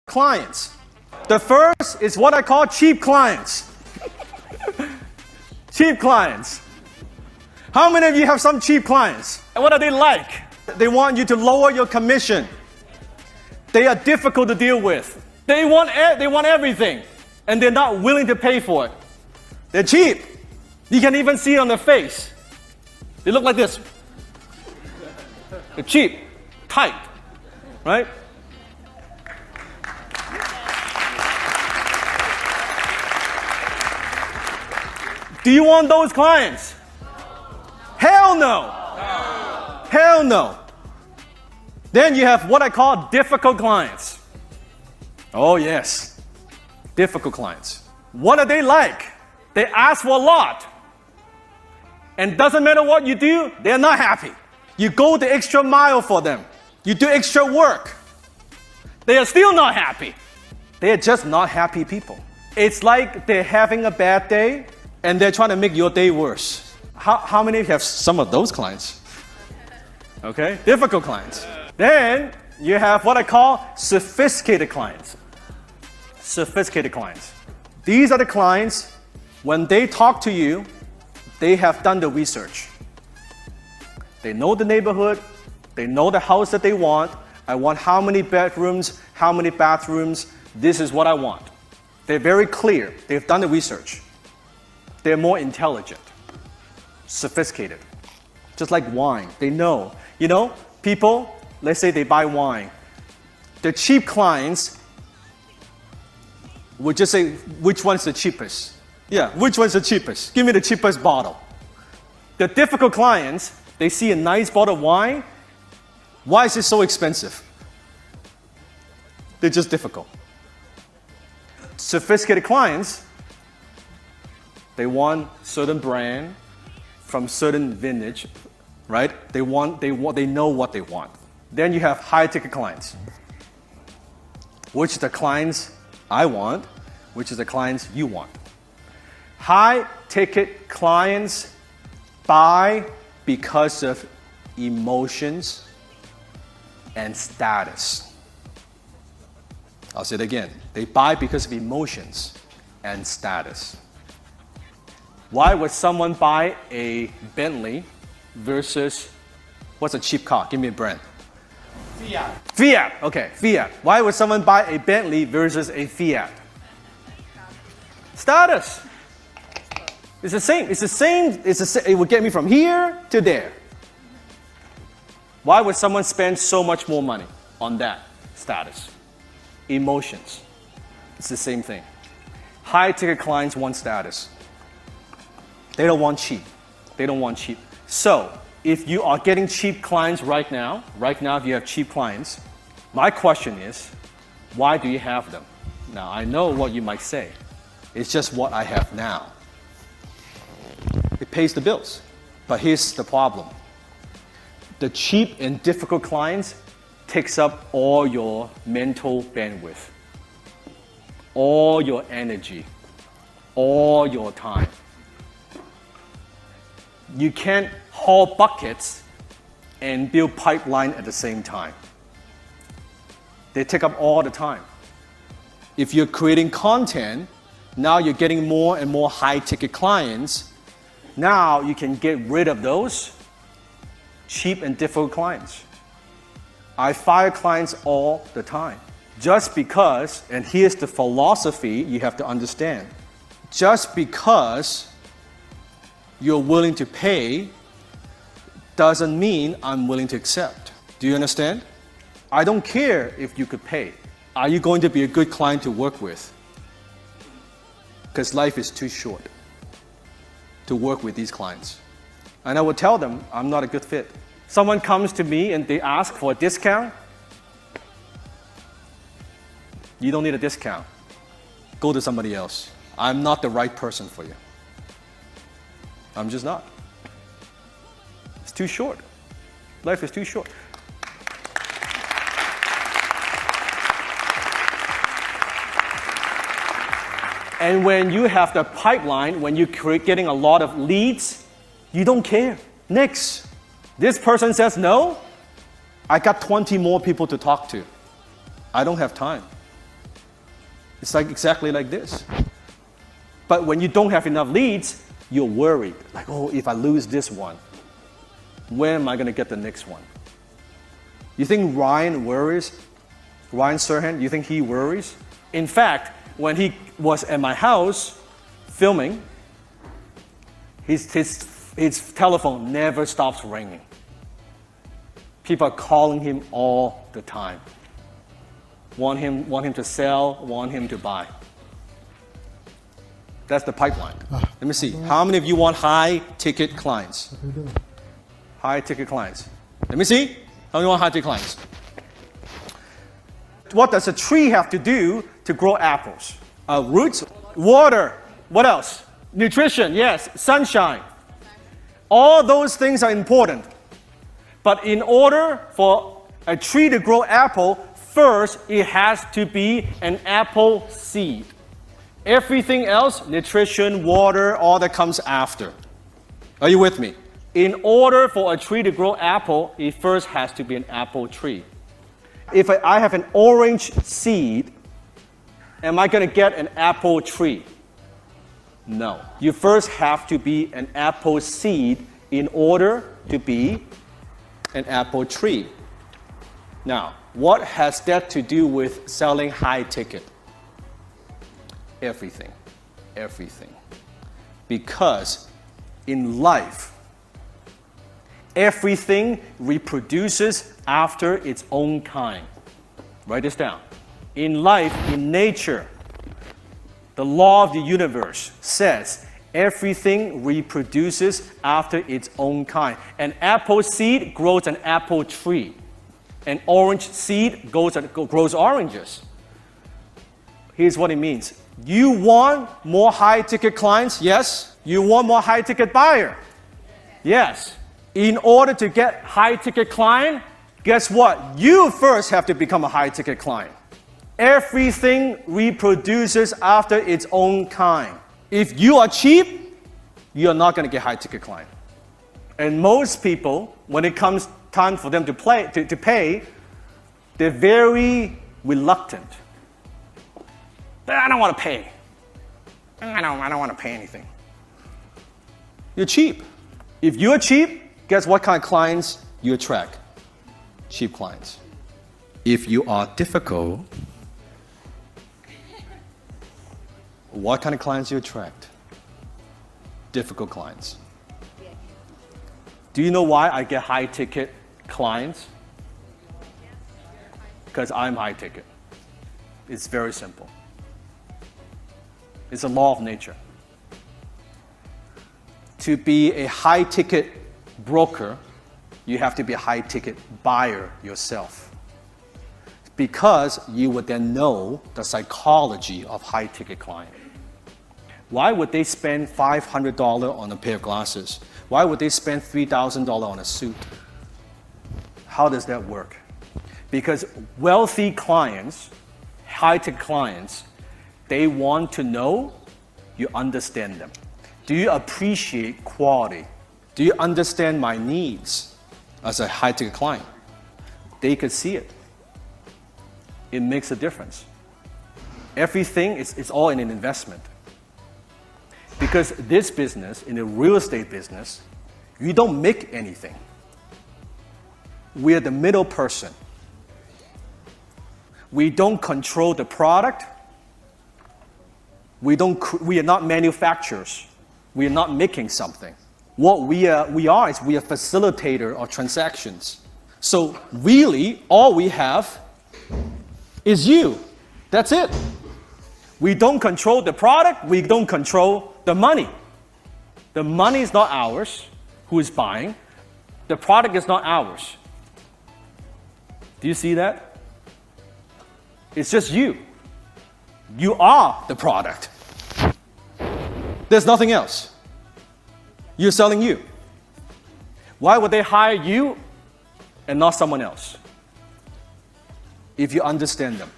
clients. The first is what I call cheap clients. Cheap clients. How many of you have some cheap clients? And what are they like? They want you to lower your commission. They are difficult to deal with. They want everything, and they're not willing to pay for it. They're cheap. You can even see it on their face. They look like this. They're cheap, tight, right? Do you want those clients? Hell no. Hell no. Then you have what I call difficult clients. Oh yes, difficult clients. What are they like? They ask for a lot. And doesn't matter what you do, they're not happy. You go the extra mile for them. You do extra work. They are still not happy. They are just not happy people. It's like they're having a bad day and they're trying to make your day worse. How many of you have some of those clients? Okay, difficult clients. Then you have what I call sophisticated clients. Sophisticated clients. These are the clients, when they talk to you, they have done the research. They know the neighborhood, they know the house that they want. I want how many bedrooms, how many bathrooms, this is what I want. They're very clear, they've done the research. They're more intelligent, sophisticated. Just like wine, they know. You know, people, let's say they buy wine. The cheap clients would just say, which one's the cheapest? Yeah, which one's the cheapest? Give me the cheapest bottle. The difficult clients, they see a nice bottle of wine. Why is it so expensive? They're just difficult. Sophisticated clients, they want certain brand from certain vintage, right? They know what they want. Then you have high-ticket clients, which are the clients I want, which is the clients you want. High-ticket clients buy because of emotions and status. I'll say it again. They buy because of emotions and status. Why would someone buy a Bentley versus, what's a cheap car? Give me a brand. Fiat. Fiat, okay, Fiat. Why would someone buy a Bentley versus a Fiat? Status. It's the same. It would get me from here to there. Why would someone spend so much more money on that? Status. Emotions. It's the same thing. High-ticket clients want status. They don't want cheap. They don't want cheap. So, if you are getting cheap clients right now if you have cheap clients, my question is, why do you have them? Now, I know what you might say. It's just what I have now. It pays the bills. But here's the problem. The cheap and difficult clients takes up all your mental bandwidth, all your energy, all your time. You can't haul buckets and build pipeline at the same time. They take up all the time. If you're creating content, now you're getting more and more high-ticket clients. Now you can get rid of those cheap and difficult clients. I fire clients all the time. Just because, and here's the philosophy you have to understand, just because you're willing to pay doesn't mean I'm willing to accept. Do you understand? I don't care if you could pay. Are you going to be a good client to work with? Because life is too short to work with these clients. And I would tell them I'm not a good fit. Someone comes to me and they ask for a discount. You don't need a discount. Go to somebody else. I'm not the right person for you. I'm just not. It's too short. Life is too short. And when you have the pipeline, when you're getting a lot of leads, you don't care. Next. This person says no, I got 20 more people to talk to. I don't have time. It's like exactly like this. But when you don't have enough leads, you're worried. Like, oh, if I lose this one, when am I going to get the next one? You think Ryan worries? Ryan Serhant, you think he worries? In fact, when he was at my house filming, his telephone never stops ringing. People are calling him all the time. Want him to sell, want him to buy. That's the pipeline. Let me see. How many of you want high-ticket clients? High-ticket clients. Let me see. How many want high-ticket clients? What does a tree have to do to grow apples? Roots, water. What else? Nutrition, yes. Sunshine. All those things are important. But in order for a tree to grow apple, first it has to be an apple seed. Everything else, nutrition, water, all that comes after. Are you with me? In order for a tree to grow apple, it first has to be an apple tree. If I have an orange seed, am I going to get an apple tree? No. You first have to be an apple seed in order to be an apple tree. Now, what has that to do with selling high ticket? Everything. Everything. Because in life, everything reproduces after its own kind. Write this down. In life, in nature, the law of the universe says everything reproduces after its own kind. An apple seed grows an apple tree. An orange seed grows oranges. Here's what it means. You want more high-ticket clients? Yes. You want more high-ticket buyer? Yes. In order to get high-ticket client, guess what? You first have to become a high-ticket client. Everything reproduces after its own kind. If you are cheap, you're not going to get high-ticket client. And most people, when it comes time for them to pay, they're very reluctant. I don't want to pay. I don't want to pay anything. You're cheap. If you're cheap, guess what kind of clients you attract? Cheap clients. If you are difficult, what kind of clients you attract? Difficult clients. Do you know why I get high ticket clients? Because I'm high ticket. It's very simple. It's a law of nature. To be a high ticket broker, you have to be a high ticket buyer yourself. Because you would then know the psychology of high ticket client. Why would they spend $500 on a pair of glasses? Why would they spend $3,000 on a suit? How does that work? Because wealthy clients, high-tech clients, they want to know you understand them. Do you appreciate quality? Do you understand my needs as a high-tech client? They could see it. It makes a difference. Everything is all in an investment. Because this business, in the real estate business, you don't make anything. We're the middle person. We don't control the product. We are not manufacturers. We are not making something. What we are is we are facilitator of transactions. So really, all we have is you. That's it. We don't control the product. We don't control the money. The money is not ours. Who is buying? The product is not ours. Do you see that? It's just you. You are the product. There's nothing else. You're selling you. Why would they hire you and not someone else? If you understand them.